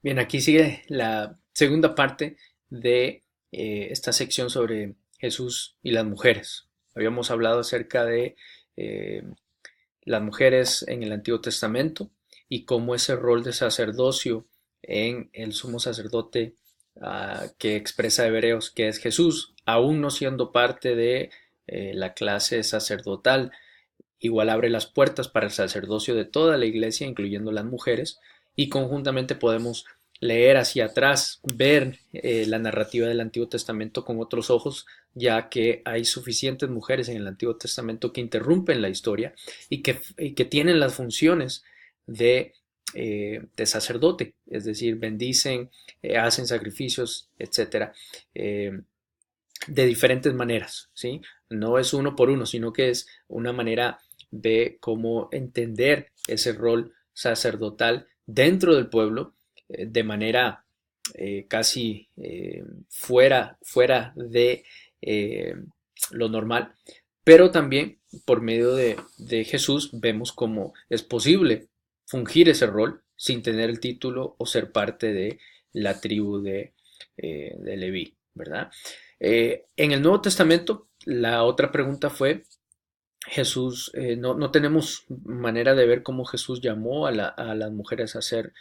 Bien, aquí sigue la segunda parte de esta sección sobre Jesús y las mujeres. Habíamos hablado acerca de eh, las mujeres en el Antiguo Testamento y cómo ese rol de sacerdocio en el sumo sacerdote que expresa Hebreos, que es Jesús, aún no siendo parte de la clase sacerdotal, igual abre las puertas para el sacerdocio de toda la iglesia, incluyendo las mujeres, y conjuntamente podemos leer hacia atrás, ver la narrativa del Antiguo Testamento con otros ojos, ya que hay suficientes mujeres en el Antiguo Testamento que interrumpen la historia y que tienen las funciones de sacerdote, es decir, bendicen, hacen sacrificios, etcétera, de diferentes maneras, ¿sí? No es uno por uno, sino que es una manera de cómo entender ese rol sacerdotal dentro del pueblo de manera casi fuera de eh, lo normal, pero también por medio de Jesús vemos cómo es posible fungir ese rol sin tener el título o ser parte de la tribu de Leví, ¿verdad? En el Nuevo Testamento, la otra pregunta fue, Jesús, no tenemos manera de ver cómo Jesús llamó a las mujeres a ser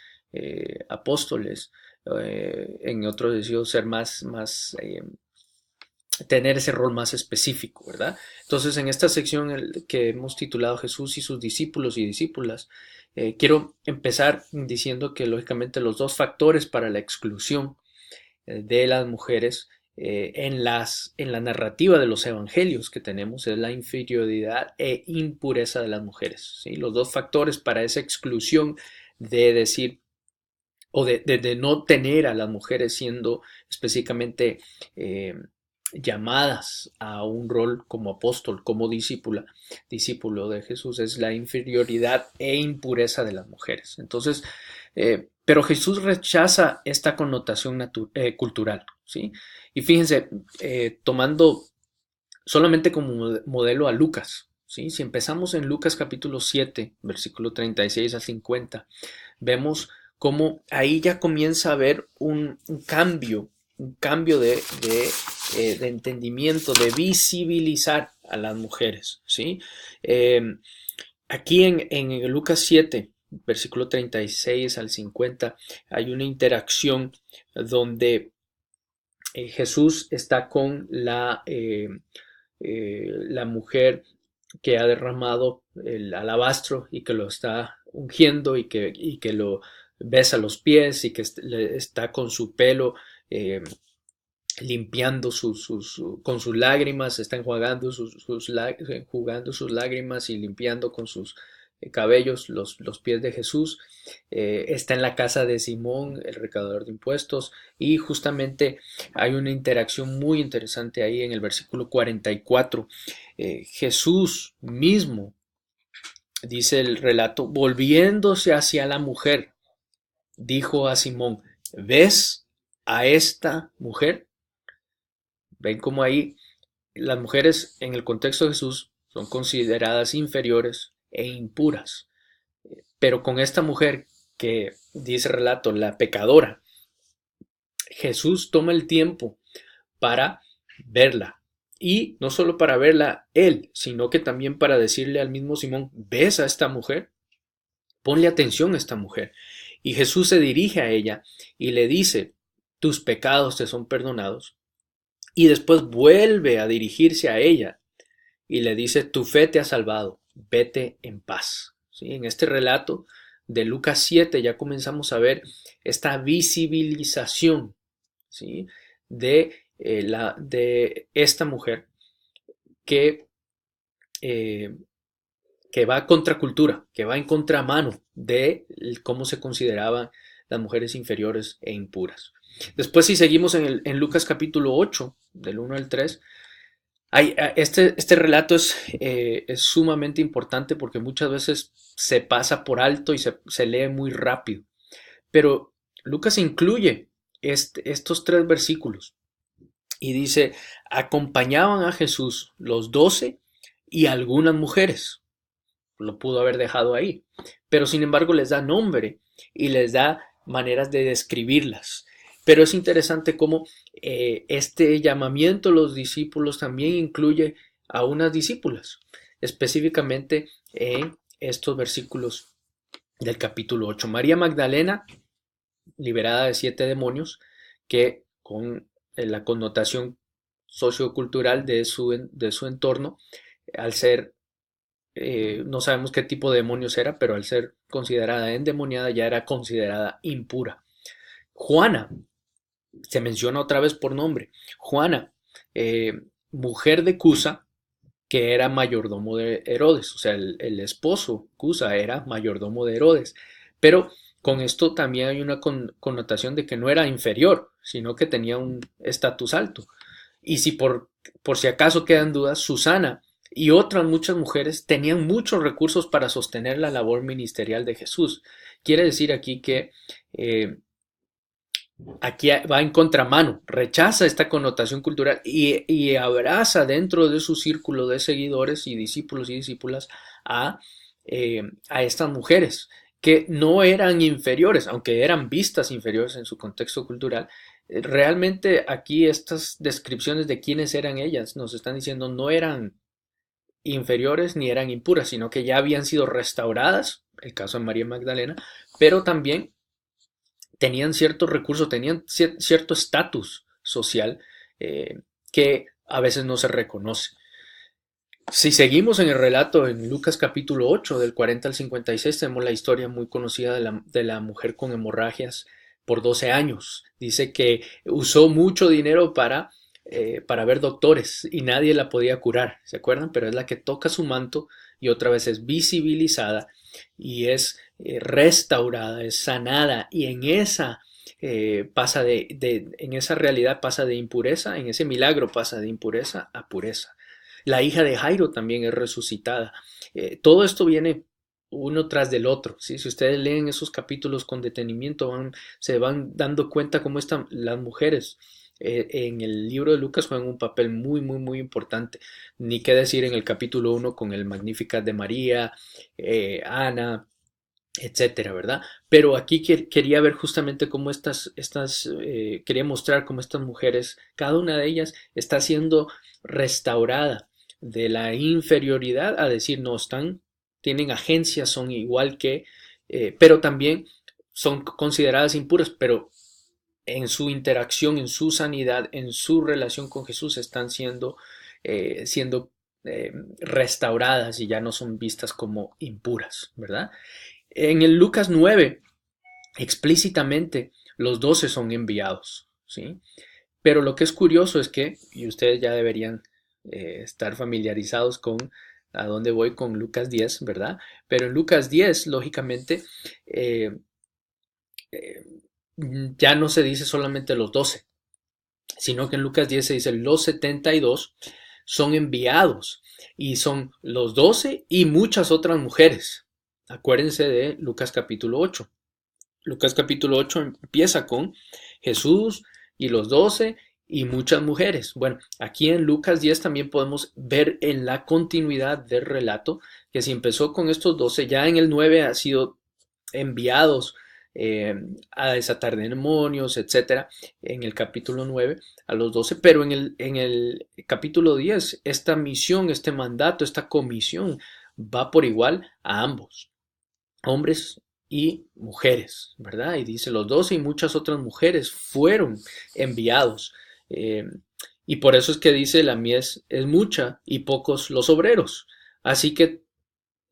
apóstoles, en otro deseo ser tener ese rol más específico, ¿verdad? Entonces, en esta sección que hemos titulado Jesús y sus discípulos y discípulas, quiero empezar diciendo que lógicamente los dos factores para la exclusión de las mujeres en la narrativa de los evangelios que tenemos es la inferioridad e impureza de las mujeres, ¿sí? Los dos factores para esa exclusión de decir o de no tener a las mujeres siendo específicamente eh, llamadas a un rol como apóstol, como discípulo de Jesús, es la inferioridad e impureza de las mujeres. Entonces, pero Jesús rechaza esta connotación cultural, ¿sí? Y fíjense, tomando solamente como modelo a Lucas, ¿sí? Si empezamos en Lucas capítulo 7, versículo 36 a 50, vemos cómo ahí ya comienza a haber un cambio de entendimiento, de visibilizar a las mujeres, ¿sí? Eh, Aquí en Lucas 7, versículo 36 al 50, hay una interacción donde Jesús está con la mujer que ha derramado el alabastro y que lo está ungiendo y que lo besa los pies y que está con su pelo eh, limpiando con sus lágrimas, está enjuagando enjugando sus lágrimas y limpiando con sus cabellos los pies de Jesús. Está en la casa de Simón, el recaudador de impuestos, y justamente hay una interacción muy interesante ahí en el versículo 44. Jesús mismo, dice el relato, volviéndose hacia la mujer, dijo a Simón, ¿ves a esta mujer? Ven cómo ahí las mujeres en el contexto de Jesús son consideradas inferiores e impuras. Pero con esta mujer que dice el relato, la pecadora, Jesús toma el tiempo para verla. Y no solo para verla él, sino que también para decirle al mismo Simón, ¿ves a esta mujer? Ponle atención a esta mujer. Y Jesús se dirige a ella y le dice, tus pecados te son perdonados. Y después vuelve a dirigirse a ella y le dice, tu fe te ha salvado, vete en paz. ¿Sí? En este relato de Lucas 7 ya comenzamos a ver esta visibilización, ¿sí? de esta mujer que, eh, que va a contracultura, que va en contramano de cómo se consideraban las mujeres inferiores e impuras. Después, si seguimos en Lucas capítulo 8, del 1 al 3, este relato es sumamente importante porque muchas veces se pasa por alto y se lee muy rápido. Pero Lucas incluye estos tres versículos y dice, acompañaban a Jesús los 12 y algunas mujeres. Lo pudo haber dejado ahí. Pero sin embargo les da nombre y les da maneras de describirlas. Pero es interesante cómo este llamamiento a los discípulos también incluye a unas discípulas, específicamente en estos versículos del capítulo 8. María Magdalena, liberada de 7 demonios, que con la connotación sociocultural de su entorno, al ser, no sabemos qué tipo de demonios era, pero al ser considerada endemoniada ya era considerada impura. Juana, se menciona otra vez por nombre, Juana, mujer de Cusa, que era mayordomo de Herodes, o sea, el esposo Cusa era mayordomo de Herodes, pero con esto también hay una connotación de que no era inferior, sino que tenía un estatus alto. Y si por si acaso quedan dudas, Susana y otras muchas mujeres tenían muchos recursos para sostener la labor ministerial de Jesús. Quiere decir aquí que aquí va en contramano, rechaza esta connotación cultural y abraza dentro de su círculo de seguidores y discípulos y discípulas a estas mujeres que no eran inferiores, aunque eran vistas inferiores en su contexto cultural. Realmente aquí estas descripciones de quiénes eran ellas nos están diciendo no eran inferiores ni eran impuras, sino que ya habían sido restauradas, el caso de María Magdalena, pero también tenían ciertos recursos, tenían cierto estatus social que a veces no se reconoce. Si seguimos en el relato en Lucas capítulo 8, del 40 al 56, tenemos la historia muy conocida de la mujer con hemorragias por 12 años. Dice que usó mucho dinero para ver doctores y nadie la podía curar, ¿se acuerdan? Pero es la que toca su manto y otra vez es visibilizada y es restaurada, es sanada y en esa en esa realidad pasa de impureza, en ese milagro pasa de impureza a pureza. La hija de Jairo también es resucitada. Todo esto viene uno tras del otro, ¿sí? Si ustedes leen esos capítulos con detenimiento, se van dando cuenta cómo las mujeres en el libro de Lucas juegan un papel muy, muy, muy importante. Ni qué decir en el capítulo 1 con el Magnificat de María, Ana, etcétera, ¿verdad? Pero aquí quería ver justamente cómo quería mostrar cómo estas mujeres, cada una de ellas está siendo restaurada de la inferioridad a decir, no, tienen agencia, son igual que, pero también son consideradas impuras, pero en su interacción, en su sanidad, en su relación con Jesús están siendo restauradas y ya no son vistas como impuras, ¿verdad? En el Lucas 9, explícitamente, los 12 son enviados, ¿sí? Pero lo que es curioso es que, y ustedes ya deberían estar familiarizados con a dónde voy con Lucas 10, ¿verdad? Pero en Lucas 10, lógicamente, eh, eh, ya no se dice solamente los 12, sino que en Lucas 10 se dice los 72 son enviados y son los 12 y muchas otras mujeres. Acuérdense de Lucas capítulo 8. Lucas capítulo 8 empieza con Jesús y los 12 y muchas mujeres. Bueno, aquí en Lucas 10 también podemos ver en la continuidad del relato que si empezó con estos 12, ya en el 9 ha sido enviados a desatar demonios, etcétera, en el capítulo 9 a los 12, pero en el capítulo 10 esta misión, este mandato, esta comisión va por igual a ambos, hombres y mujeres, ¿verdad? Y dice, los 12 y muchas otras mujeres fueron enviados. Eh, y por eso es que dice, la mies es mucha y pocos los obreros. Así que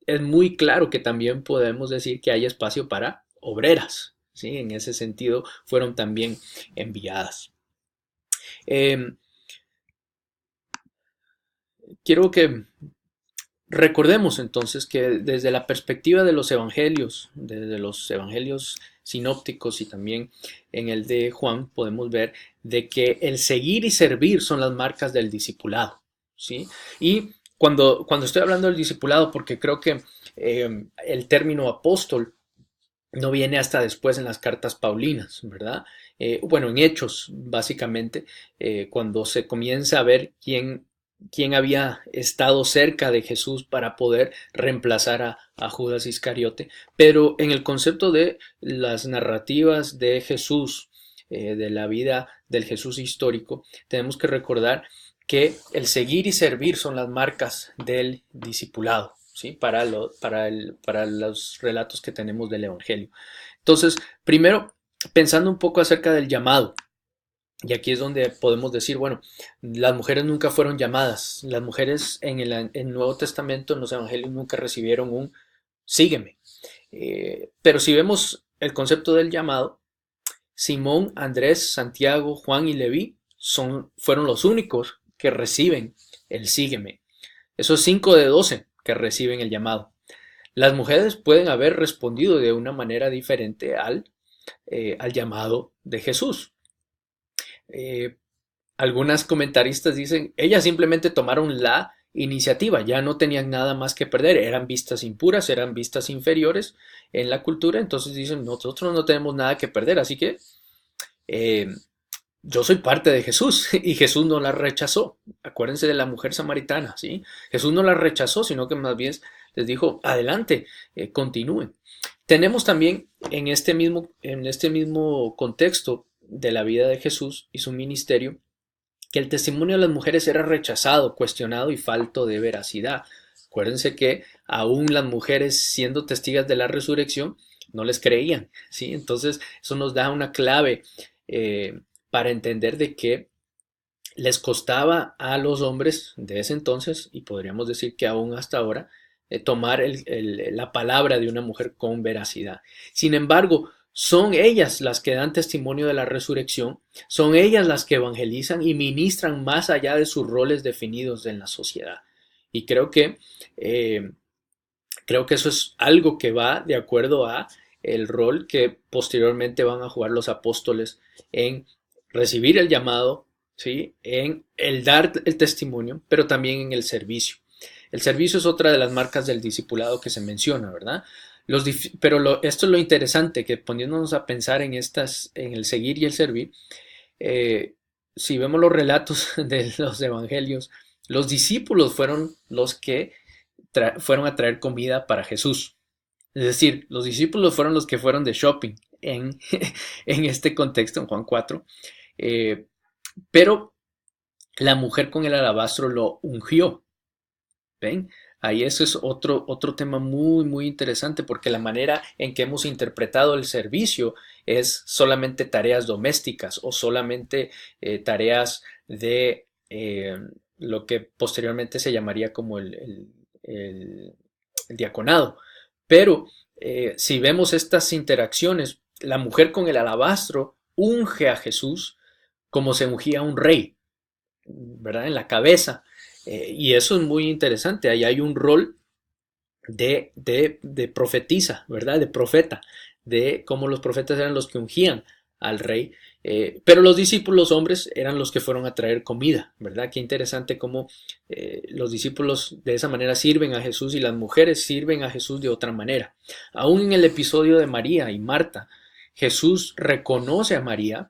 es muy claro que también podemos decir que hay espacio para obreras, ¿sí? En ese sentido fueron también enviadas. Eh, quiero que recordemos entonces que desde la perspectiva de los evangelios, desde los evangelios sinópticos y también en el de Juan, podemos ver de que el seguir y servir son las marcas del discipulado, ¿sí? Y cuando estoy hablando del discipulado, porque creo que el término apóstol no viene hasta después en las cartas paulinas, ¿verdad? Bueno, en Hechos, básicamente, cuando se comienza a ver quién quién había estado cerca de Jesús para poder reemplazar a Judas Iscariote, pero en el concepto de las narrativas de Jesús, de la vida del Jesús histórico, tenemos que recordar que el seguir y servir son las marcas del discipulado, ¿sí? Para los relatos que tenemos del Evangelio. Entonces, primero, pensando un poco acerca del llamado, y aquí es donde podemos decir, bueno, las mujeres nunca fueron llamadas, las mujeres en el Nuevo Testamento, en los Evangelios, nunca recibieron un sígueme. Pero si vemos el concepto del llamado, Simón, Andrés, Santiago, Juan y Leví fueron los únicos que reciben el sígueme. Esos 5 de 12 que reciben el llamado. Las mujeres pueden haber respondido de una manera diferente al llamado de Jesús. Algunas comentaristas dicen, ellas simplemente tomaron la iniciativa, ya no tenían nada más que perder, eran vistas impuras, eran vistas inferiores en la cultura, entonces dicen, nosotros no tenemos nada que perder, así que yo soy parte de Jesús y Jesús no la rechazó. Acuérdense de la mujer samaritana, ¿sí? Jesús no la rechazó, sino que más bien les dijo, adelante, continúen. Tenemos también en este mismo contexto de la vida de Jesús y su ministerio, que el testimonio de las mujeres era rechazado, cuestionado y falto de veracidad. Acuérdense que aún las mujeres, siendo testigos de la resurrección, no les creían, ¿sí? Entonces, eso nos da una clave para entender de que les costaba a los hombres de ese entonces, y podríamos decir que aún hasta ahora, tomar la palabra de una mujer con veracidad. Sin embargo, son ellas las que dan testimonio de la resurrección, son ellas las que evangelizan y ministran más allá de sus roles definidos en la sociedad. Y creo que eso es algo que va de acuerdo a el rol que posteriormente van a jugar los apóstoles en recibir el llamado, ¿sí? En el dar el testimonio, pero también en el servicio. El servicio es otra de las marcas del discipulado que se menciona, ¿verdad? Esto es lo interesante, que poniéndonos a pensar en el seguir y el servir, si vemos los relatos de los evangelios, los discípulos fueron los que fueron a traer comida para Jesús. Es decir, los discípulos fueron los que fueron de shopping en, en este contexto, en Juan 4. Pero la mujer con el alabastro lo ungió. ¿Ven? Ahí eso es otro tema muy, muy interesante, porque la manera en que hemos interpretado el servicio es solamente tareas domésticas o solamente tareas de lo que posteriormente se llamaría como el diaconado. Pero si vemos estas interacciones, la mujer con el alabastro unge a Jesús como se ungía un rey, ¿verdad? En la cabeza. Y eso es muy interesante. Ahí hay un rol de profetisa, ¿verdad? De profeta, de cómo los profetas eran los que ungían al rey. Pero los discípulos hombres eran los que fueron a traer comida, ¿verdad? Qué interesante cómo los discípulos de esa manera sirven a Jesús y las mujeres sirven a Jesús de otra manera. Aún en el episodio de María y Marta, Jesús reconoce a María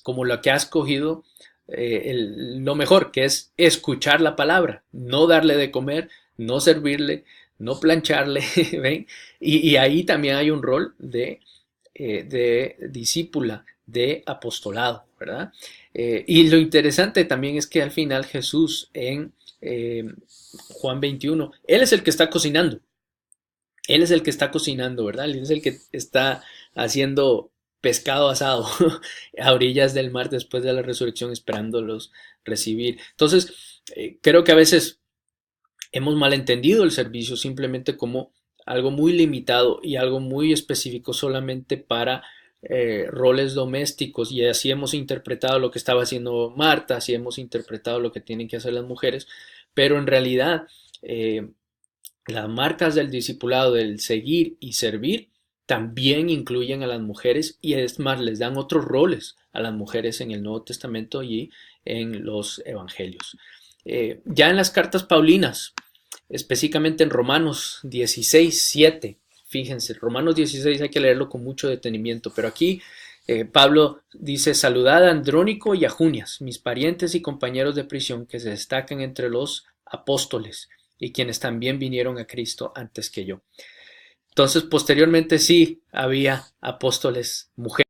como la que ha escogido lo mejor, que es escuchar la palabra, no darle de comer, no servirle, no plancharle, ¿ven? Y ahí también hay un rol de discípula, de apostolado, ¿verdad? Y lo interesante también es que al final Jesús en Juan 21, Él es el que está cocinando. Él es el que está cocinando, ¿verdad? Él es el que está haciendo pescado asado a orillas del mar después de la resurrección, esperándolos recibir. Entonces, creo que a veces hemos malentendido el servicio simplemente como algo muy limitado y algo muy específico solamente para roles domésticos, y así hemos interpretado lo que estaba haciendo Marta, así hemos interpretado lo que tienen que hacer las mujeres, pero en realidad las marcas del discipulado, del seguir y servir, también incluyen a las mujeres, y es más, les dan otros roles a las mujeres en el Nuevo Testamento y en los Evangelios. Ya en las cartas paulinas, específicamente en Romanos 16:7, fíjense, Romanos 16 hay que leerlo con mucho detenimiento, pero aquí Pablo dice, saludad a Andrónico y a Junias, mis parientes y compañeros de prisión que se destacan entre los apóstoles y quienes también vinieron a Cristo antes que yo. Entonces, posteriormente sí había apóstoles mujeres.